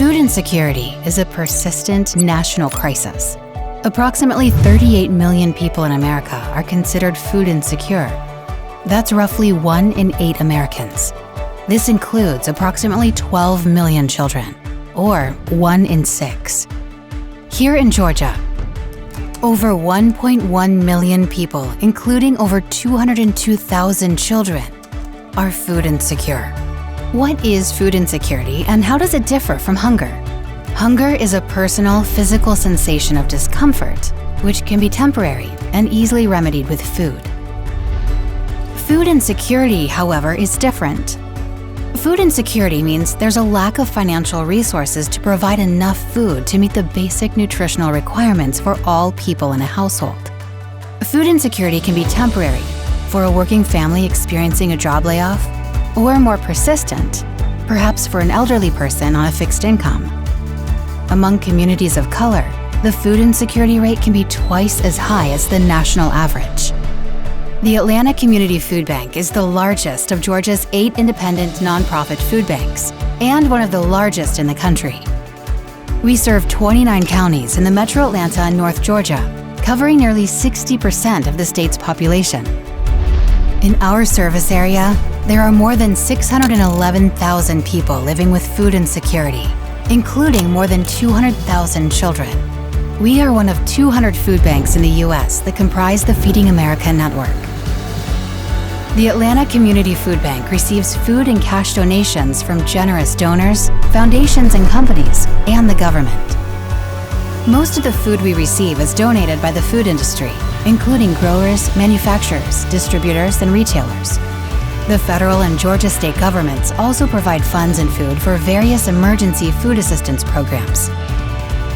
Food insecurity is a persistent national crisis. Approximately 38 million people in America are considered food insecure. That's roughly 1 in 8 Americans. This includes approximately 12 million children, or 1 in 6. Here in Georgia, over 1.1 million people, including over 202,000 children, are food insecure. What is food insecurity and how does it differ from hunger? Hunger is a personal, physical sensation of discomfort, which can be temporary and easily remedied with food. Food insecurity, however, is different. Food insecurity means there's a lack of financial resources to provide enough food to meet the basic nutritional requirements for all people in a household. Food insecurity can be temporary for a working family experiencing a job layoff, or more persistent, perhaps for an elderly person on a fixed income. Among communities of color, the food insecurity rate can be twice as high as the national average. The Atlanta Community Food Bank is the largest of Georgia's 8 independent nonprofit food banks and one of the largest in the country. We serve 29 counties in the metro Atlanta and North Georgia, covering nearly 60% of the state's population. In our service area, there are more than 611,000 people living with food insecurity, including more than 200,000 children. We are one of 200 food banks in the U.S. that comprise the Feeding America network. The Atlanta Community Food Bank receives food and cash donations from generous donors, foundations and companies, and the government. Most of the food we receive is donated by the food industry, including growers, manufacturers, distributors, and retailers. The federal and Georgia state governments also provide funds and food for various emergency food assistance programs.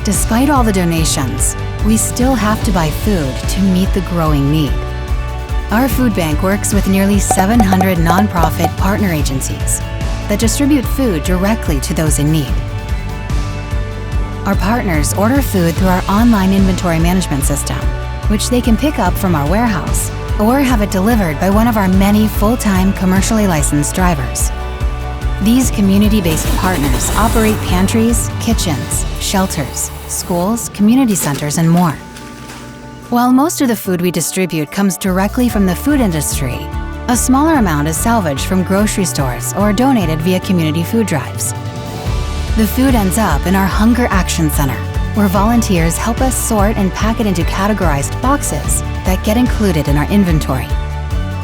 Despite all the donations, we still have to buy food to meet the growing need. Our food bank works with nearly 700 nonprofit partner agencies that distribute food directly to those in need. Our partners order food through our online inventory management system, which they can pick up from our warehouse or have it delivered by one of our many full-time commercially licensed drivers. These community-based partners operate pantries, kitchens, shelters, schools, community centers, and more. While most of the food we distribute comes directly from the food industry, a smaller amount is salvaged from grocery stores or donated via community food drives. The food ends up in our Hunger Action Center, where volunteers help us sort and pack it into categorized boxes that get included in our inventory.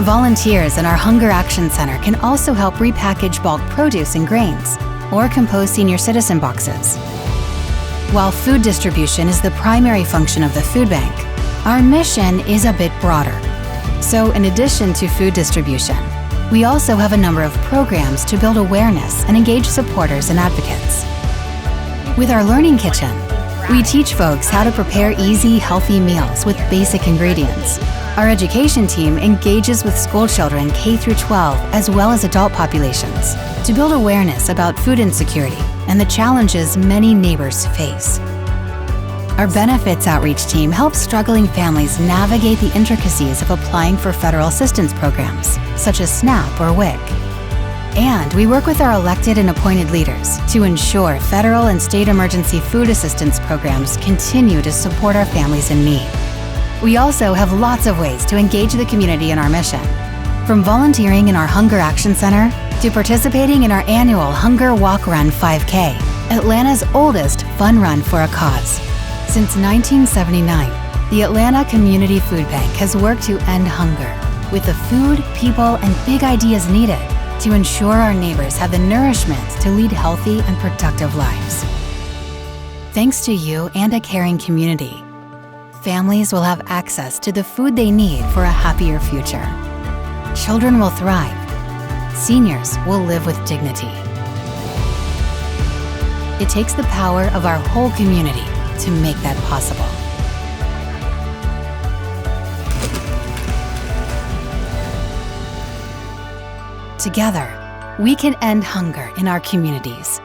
Volunteers in our Hunger Action Center can also help repackage bulk produce and grains, or compose senior citizen boxes. While food distribution is the primary function of the food bank, our mission is a bit broader. So in addition to food distribution, we also have a number of programs to build awareness and engage supporters and advocates. With our Learning Kitchen, we teach folks how to prepare easy, healthy meals with basic ingredients. Our education team engages with school children K through 12 as well as adult populations to build awareness about food insecurity and the challenges many neighbors face. Our benefits outreach team helps struggling families navigate the intricacies of applying for federal assistance programs, such as SNAP or WIC. And we work with our elected and appointed leaders to ensure federal and state emergency food assistance programs continue to support our families in need. We also have lots of ways to engage the community in our mission, from volunteering in our Hunger Action Center to participating in our annual Hunger Walk Run 5K, Atlanta's oldest fun run for a cause. Since 1979, the Atlanta Community Food Bank has worked to end hunger with the food, people, and big ideas needed to ensure our neighbors have the nourishment to lead healthy and productive lives. Thanks to you and a caring community, families will have access to the food they need for a happier future. Children will thrive. Seniors will live with dignity. It takes the power of our whole community to make that possible. Together, we can end hunger in our communities.